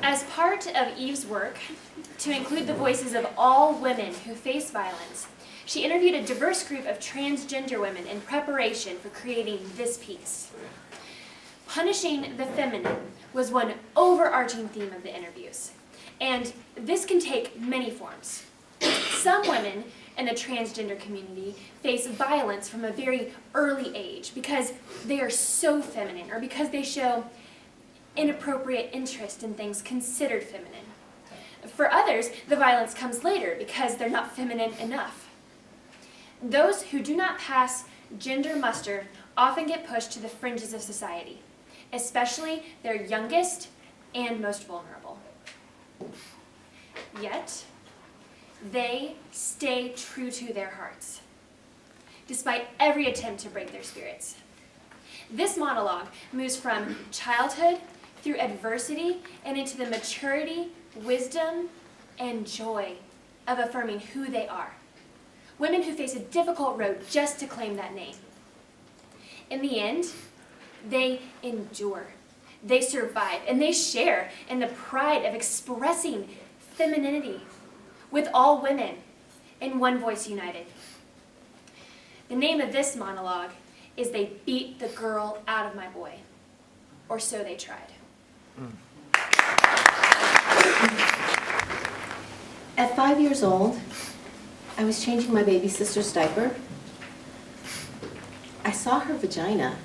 As part of Eve's work to include the voices of all women who face violence, she interviewed a diverse group of transgender women in preparation for creating this piece. Punishing the feminine was one overarching theme of the interviews, and this can take many forms. Some women in the transgender community face violence from a very early age because they are so feminine or because they show inappropriate interest in things considered feminine. For others, the violence comes later because they're not feminine enough. Those who do not pass gender muster often get pushed to the fringes of society, especially their youngest and most vulnerable. Yet, they stay true to their hearts, despite every attempt to break their spirits. This monologue moves from childhood through adversity and into the maturity, wisdom, and joy of affirming who they are. Women who face a difficult road just to claim that name. In the end, they endure, they survive, and they share in the pride of expressing femininity with all women in one voice united. The name of this monologue is They Beat the Girl Out of My Boy, or so they tried. At 5 years old, I was changing my baby sister's diaper. I saw her vagina.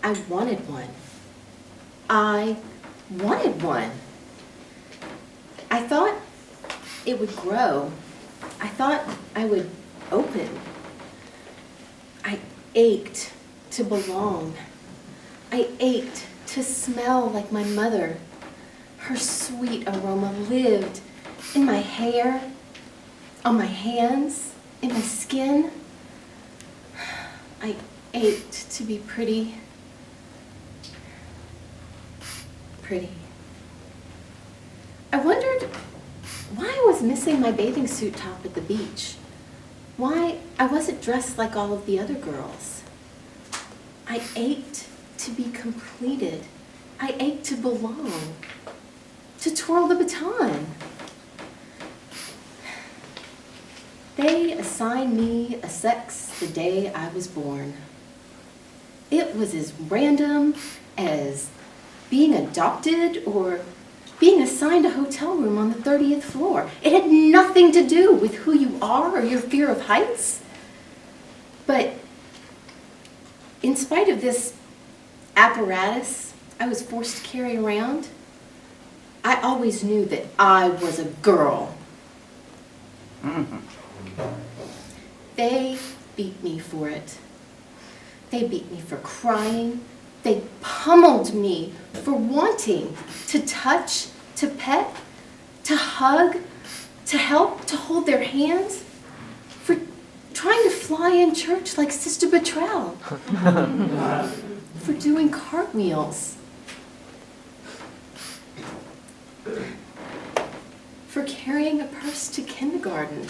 I wanted one. I wanted one. I thought it would grow. I thought I would open. I ached to belong. I ached to smell like my mother. Her sweet aroma lived in my hair, on my hands, in my skin. I ached to be pretty. Pretty. I wondered why I was missing my bathing suit top at the beach. Why I wasn't dressed like all of the other girls. I ached to be completed. I ached to belong, to twirl the baton. They assigned me a sex the day I was born. It was as random as being adopted or being assigned a hotel room on the 30th floor. It had nothing to do with who you are or your fear of heights. But in spite of this apparatus I was forced to carry around, I always knew that I was a girl. They beat me for it. They beat me for crying. They pummeled me for wanting to touch, to pet, to hug, to help, to hold their hands, for trying to fly in church like Sister Betrell, for doing cartwheels, for carrying a purse to kindergarten.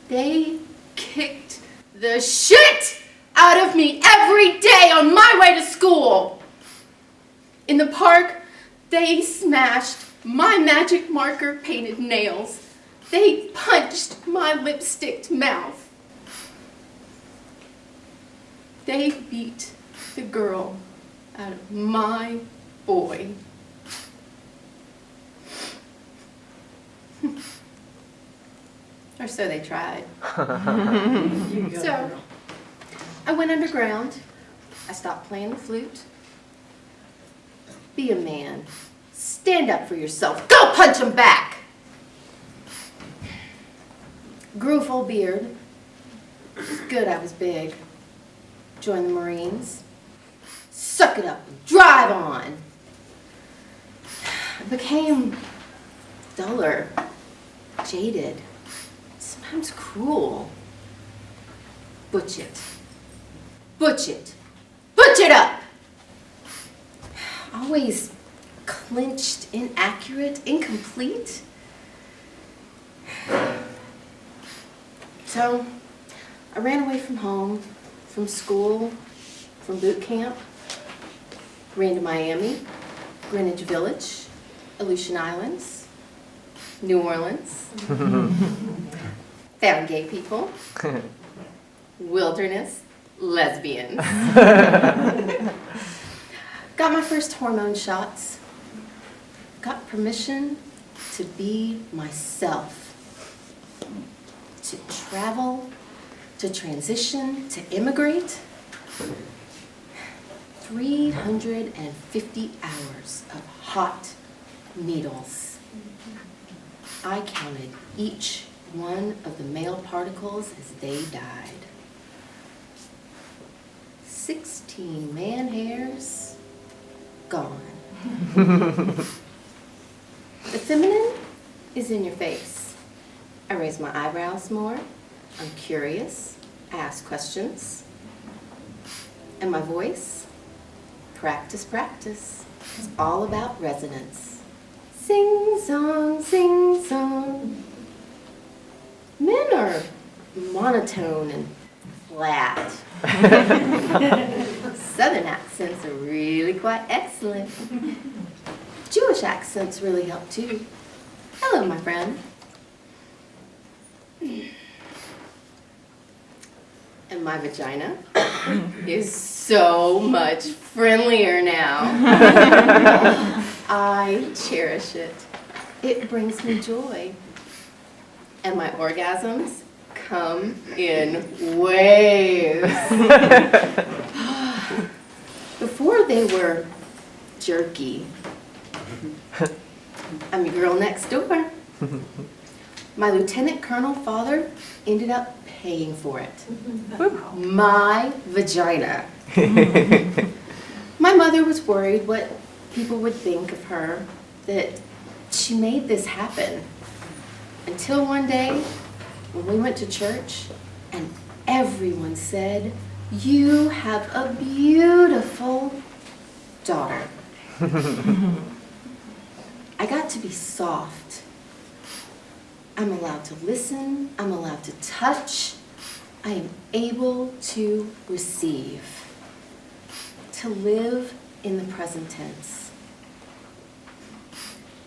They kicked the shit out of me every day on my way to school. In the park, they smashed my magic marker painted nails. They punched my lipsticked mouth. They beat the girl out of my boy. Or so they tried. So, I went underground. I stopped playing the flute. Be a man. Stand up for yourself. Go punch him back! Grew a full beard. It's good I was big. Joined the Marines. Suck it up and drive on. I became duller, jaded, sometimes cruel. Butch it. Butch it. Butch it up! Always clinched, inaccurate, incomplete. So, I ran away from home, from school, from boot camp. ran to Miami, Greenwich Village, Aleutian Islands, New Orleans, found gay people, wilderness, lesbians. Got my first hormone shots. Got permission to be myself. To travel, to transition, to immigrate. 350 hours of hot needles. I counted each one of the male particles as they died. 16 man hairs gone. The feminine is in your face. I raise my eyebrows more. I'm curious. I ask questions. And my voice? Practice, practice. It's all about resonance. Sing song, sing song. Men are monotone and flat. Southern accents are really quite excellent. Jewish accents really help too. Hello, my friend. And my vagina is so much friendlier now. I cherish it. It brings me joy. And my orgasms come in waves. Before they were jerky. I'm your girl next door. My lieutenant colonel father ended up paying for it. My vagina. My mother was worried what people would think of her, that she made this happen. Until one day, when we went to church, and everyone said, "You have a beautiful daughter." I got to be soft. I'm allowed to listen. I'm allowed to touch. I am able to receive. To live in the present tense.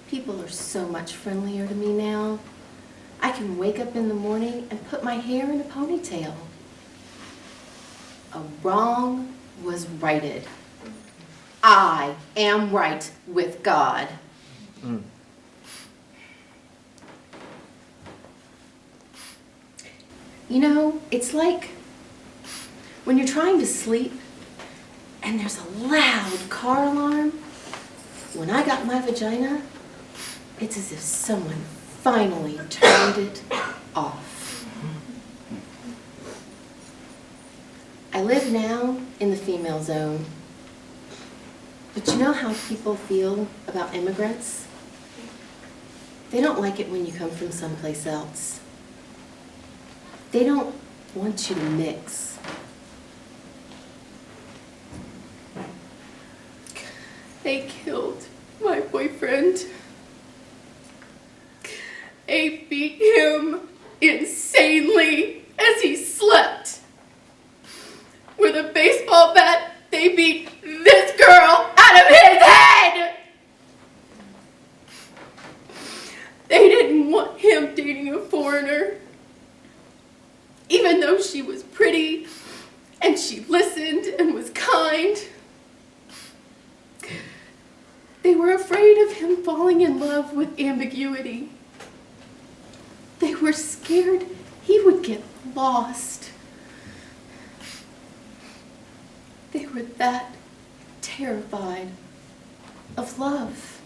People are so much friendlier to me now. I can wake up in the morning and put my hair in a ponytail. A wrong was righted. I am right with God. You know, it's like when you're trying to sleep and there's a loud car alarm. When I got my vagina, it's as if someone finally turned it off. I live now in the female zone. But you know how people feel about immigrants? They don't like it when you come from someplace else. They don't want you to mix. They killed my boyfriend. They beat him insanely as he slept. With a baseball bat, they beat this girl out of his head! They didn't want him dating a foreigner. Even though she was pretty, and she listened and was kind. They were afraid of him falling in love with ambiguity. They were scared he would get lost. They were that terrified of love.